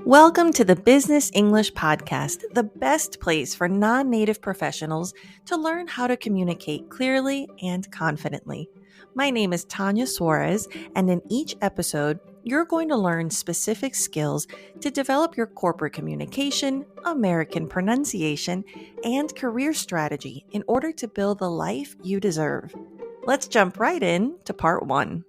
Welcome to the Business English Podcast, the best place for non native professionals to learn how to communicate clearly and confidently. My name is Tanya Suarez, and in each episode, you're going to learn specific skills to develop your corporate communication, American pronunciation, and career strategy in order to build the life you deserve. Let's jump right in to part one.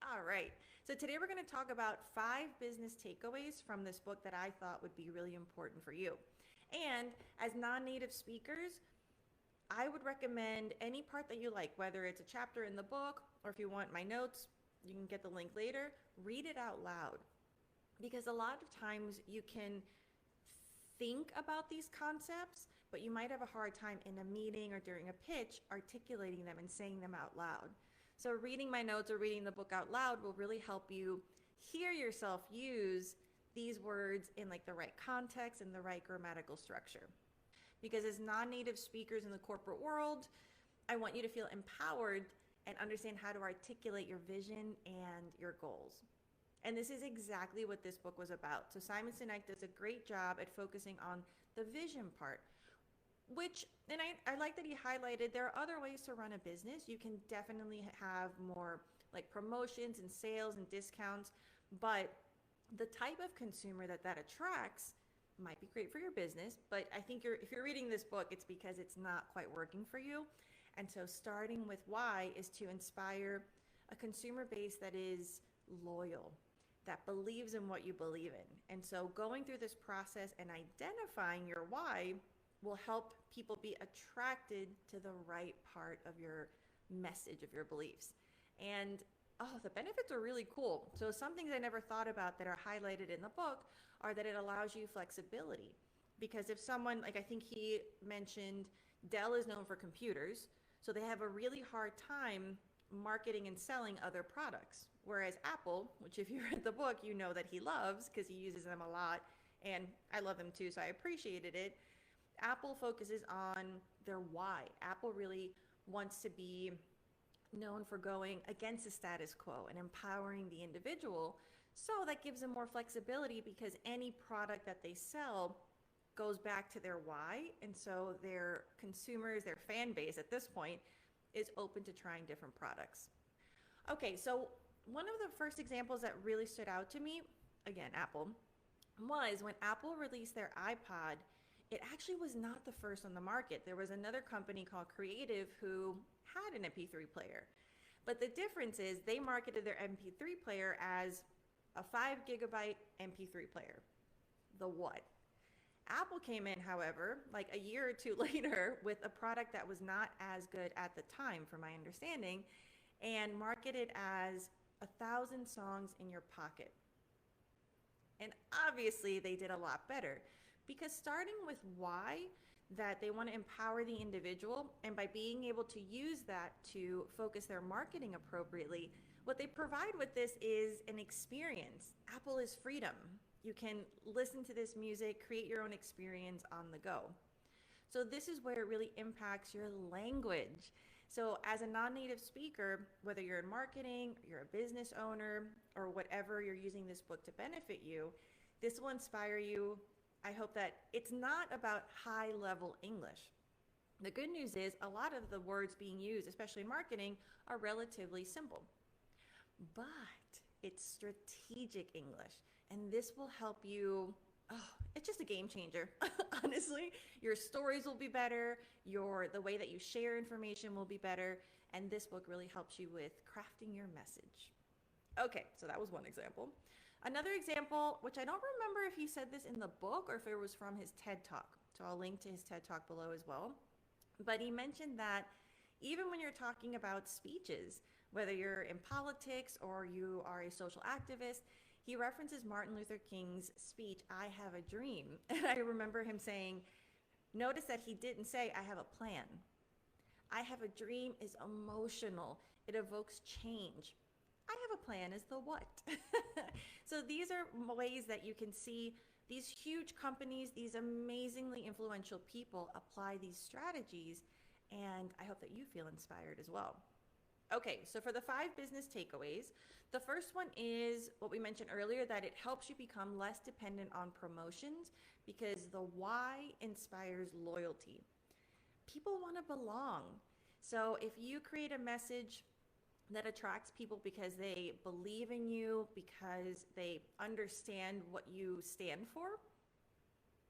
All right. So today we're going to talk about 5 business takeaways from this book that I thought would be really important for you. And as non-native speakers, I would recommend any part that you like, whether it's a chapter in the book or if you want my notes, you can get the link later. Read it out loud because a lot of times you can think about these concepts, but you might have a hard time in a meeting or during a pitch articulating them and saying them out loud. So reading my notes or reading the book out loud will really help you hear yourself use these words in like the right context and the right grammatical structure. Because as non-native speakers in the corporate world, I want you to feel empowered and understand how to articulate your vision and your goals. And this is exactly what this book was about. So Simon Sinek does a great job at focusing on the vision part, which, and I like that he highlighted, there are other ways to run a business. You can definitely have more like promotions and sales and discounts, but the type of consumer that attracts might be great for your business, but I think if you're reading this book, it's because it's not quite working for you. And so starting with why is to inspire a consumer base that is loyal, that believes in what you believe in. And so going through this process and identifying your why will help people be attracted to the right part of your message, of your beliefs. And the benefits are really cool. So some things I never thought about that are highlighted in the book are that it allows you flexibility. Because if someone, like I think he mentioned, Dell is known for computers, so they have a really hard time marketing and selling other products. Whereas Apple, which if you read the book, you know that he loves because he uses them a lot, and I love them too, so I appreciated it. Apple focuses on their why. Apple really wants to be known for going against the status quo and empowering the individual. So that gives them more flexibility because any product that they sell goes back to their why. And so their consumers, their fan base at this point, is open to trying different products. Okay, so one of the first examples that really stood out to me, again, Apple, was when Apple released their iPod. It actually was not the first on the market. There was another company called Creative who had an MP3 player. But the difference is they marketed their MP3 player as a 5 gigabyte MP3 player. The what? Apple came in, however, like a year or two later with a product that was not as good at the time, from my understanding, and marketed as 1,000 songs in your pocket. And obviously they did a lot better because starting with why, that they want to empower the individual, and by being able to use that to focus their marketing appropriately, what they provide with this is an experience. Apple is freedom. You can listen to this music, create your own experience on the go. So this is where it really impacts your language. So as a non-native speaker, whether you're in marketing, you're a business owner, or whatever you're using this book to benefit you, this will inspire you. I hope that it's not about high-level English. The good news is a lot of the words being used, especially in marketing, are relatively simple. But it's strategic English, and this will help you. It's just a game changer. Honestly, your stories will be better, the way that you share information will be better, and this book really helps you with crafting your message. Okay, so that was one example. Another example, which I don't remember if he said this in the book or if it was from his TED Talk, so I'll link to his TED Talk below as well. But he mentioned that even when you're talking about speeches, whether you're in politics or you are a social activist, he references Martin Luther King's speech, I Have a Dream. And I remember him saying, notice that he didn't say, I have a plan. I have a dream is emotional. It evokes change. I have a plan is the what. So these are ways that you can see these huge companies, these amazingly influential people apply these strategies, and I hope that you feel inspired as well. Okay, so for the 5 business takeaways, the first one is what we mentioned earlier, that it helps you become less dependent on promotions because the why inspires loyalty. People want to belong. So if you create a message that attracts people because they believe in you, because they understand what you stand for,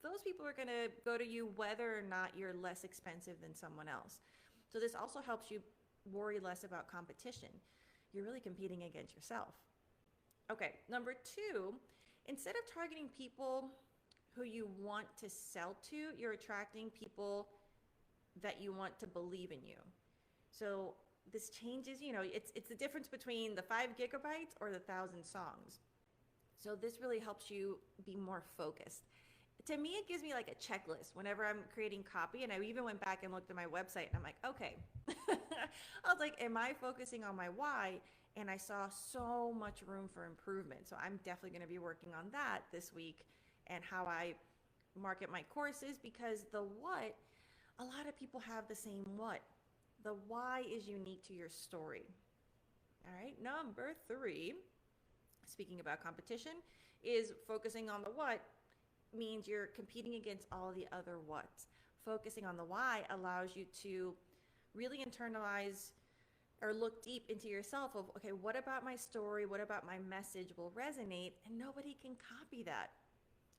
those people are going to go to you whether or not you're less expensive than someone else. So this also helps you worry less about competition. You're really competing against yourself. Okay, number 2, instead of targeting people who you want to sell to, you're attracting people that you want to believe in you. So this changes, it's the difference between the 5 gigabytes or the 1,000 songs. So this really helps you be more focused. To me, it gives me like a checklist whenever I'm creating copy. And I even went back and looked at my website and I'm like, okay. I was like, am I focusing on my why? And I saw so much room for improvement. So I'm definitely going to be working on that this week and how I market my courses, because the what, a lot of people have the same what. The why is unique to your story. All right, number 3, speaking about competition, is focusing on the what means you're competing against all the other whats. Focusing on the why allows you to really internalize or look deep into yourself of, okay, what about my story, what about my message will resonate, and nobody can copy that.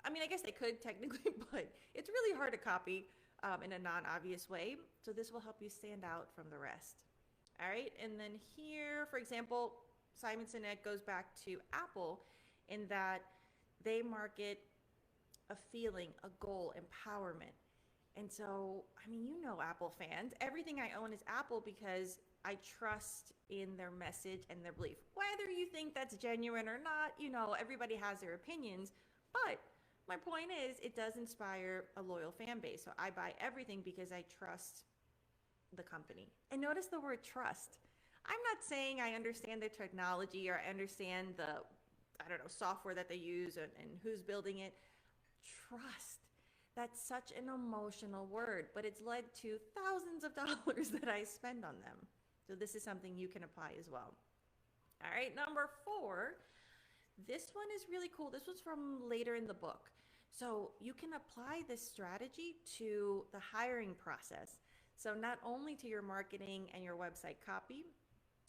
I mean, I guess they could technically, but it's really hard to copy in a non-obvious way. So this will help you stand out from the rest. All right, and then here, for example, Simon Sinek goes back to Apple in that they market a feeling, a goal, empowerment. And so, I mean, Apple fans, everything I own is Apple because I trust in their message and their belief. Whether you think that's genuine or not, everybody has their opinions, but my point is it does inspire a loyal fan base. So I buy everything because I trust the company. And notice the word trust. I'm not saying I understand the technology or I understand the, software that they use and who's building it. Trust. That's such an emotional word, but it's led to thousands of dollars that I spend on them. So this is something you can apply as well. All right, number 4. This one is really cool. This was from later in the book. So you can apply this strategy to the hiring process. So not only to your marketing and your website copy,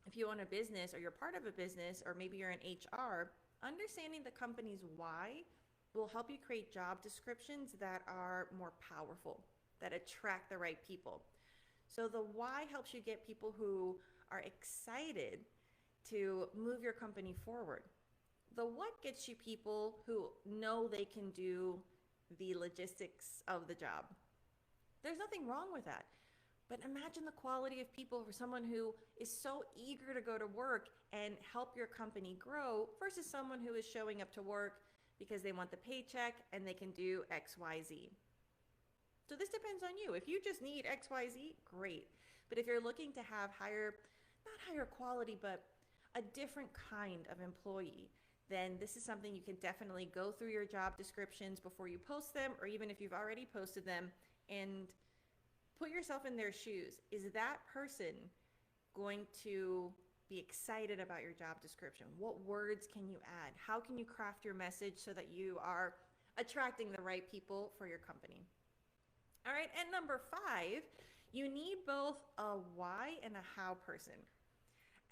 if you own a business or you're part of a business or maybe you're in HR, understanding the company's why will help you create job descriptions that are more powerful, that attract the right people. So the why helps you get people who are excited to move your company forward. The what gets you people who know they can do the logistics of the job. There's nothing wrong with that. But imagine the quality of people for someone who is so eager to go to work and help your company grow versus someone who is showing up to work because they want the paycheck and they can do XYZ. So this depends on you. If you just need XYZ, great. But if you're looking to have not higher quality, but a different kind of employee, then this is something you can definitely go through your job descriptions before you post them, or even if you've already posted them, and put yourself in their shoes. Is that person going to be excited about your job description? What words can you add? How can you craft your message so that you are attracting the right people for your company? All right, and number 5, you need both a why and a how person.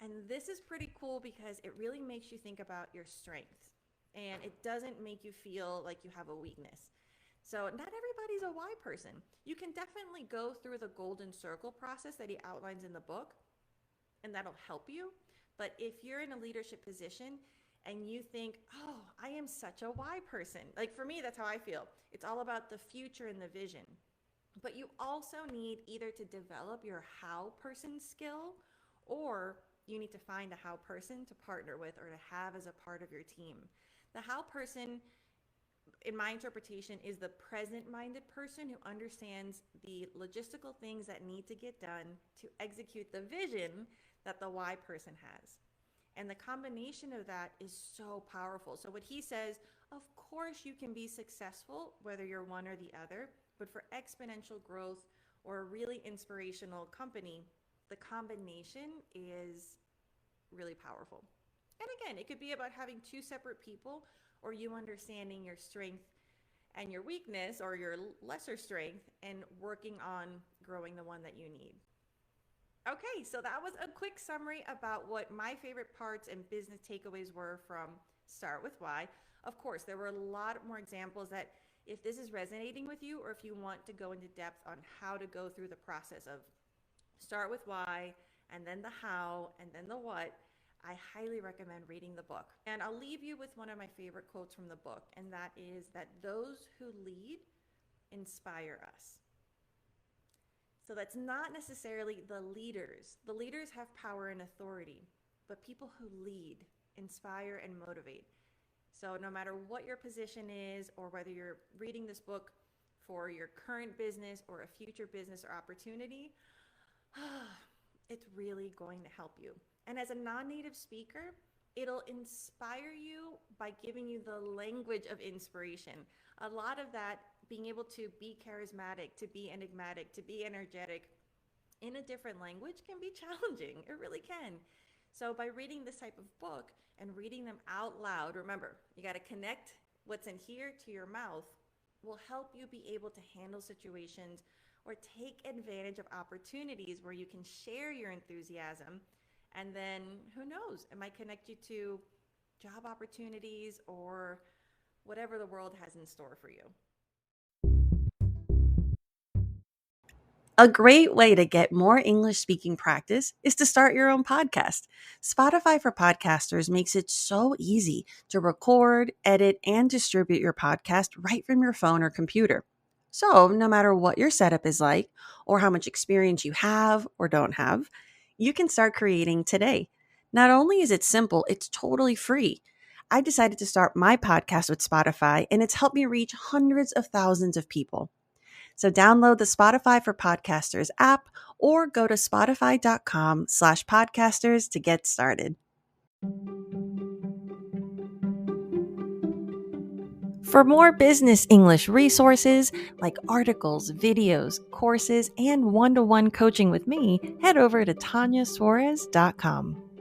And this is pretty cool because it really makes you think about your strengths and it doesn't make you feel like you have a weakness. So not everybody's a why person. You can definitely go through the golden circle process that he outlines in the book, and that'll help you. But if you're in a leadership position and you think, oh, I am such a why person. Like for me, that's how I feel. It's all about the future and the vision. But you also need either to develop your how person skill, or you need to find a how person to partner with or to have as a part of your team. The how person, in my interpretation, is the present-minded person who understands the logistical things that need to get done to execute the vision that the why person has. And the combination of that is so powerful. So what he says, of course you can be successful, whether you're one or the other, but for exponential growth or a really inspirational company, the combination is really powerful. And again, it could be about having two separate people or you understanding your strength and your weakness or your lesser strength and working on growing the one that you need. Okay, so that was a quick summary about what my favorite parts and business takeaways were from Start With Why. Of course, there were a lot more examples that if this is resonating with you or if you want to go into depth on how to go through the process of start with why and then the how and then the what, I highly recommend reading the book. And I'll leave you with one of my favorite quotes from the book, and that is that those who lead inspire us. So that's not necessarily the leaders. The leaders have power and authority, but people who lead inspire and motivate. So no matter what your position is or whether you're reading this book for your current business or a future business or opportunity, it's really going to help you. And as a non-native speaker, it'll inspire you by giving you the language of inspiration. A lot of that, being able to be charismatic, to be enigmatic, to be energetic in a different language can be challenging. It really can. So by reading this type of book and reading them out loud, remember, you got to connect what's in here to your mouth, will help you be able to handle situations or take advantage of opportunities where you can share your enthusiasm. And then who knows, it might connect you to job opportunities or whatever the world has in store for you. A great way to get more English speaking practice is to start your own podcast. Spotify for Podcasters makes it so easy to record, edit, and distribute your podcast right from your phone or computer. So, no matter what your setup is like, or how much experience you have or don't have, you can start creating today. Not only is it simple, it's totally free. I decided to start my podcast with Spotify, and it's helped me reach hundreds of thousands of people. So download the Spotify for Podcasters app or go to spotify.com/podcasters to get started. For more business English resources like articles, videos, courses, and one-to-one coaching with me, head over to TanyaSuarez.com.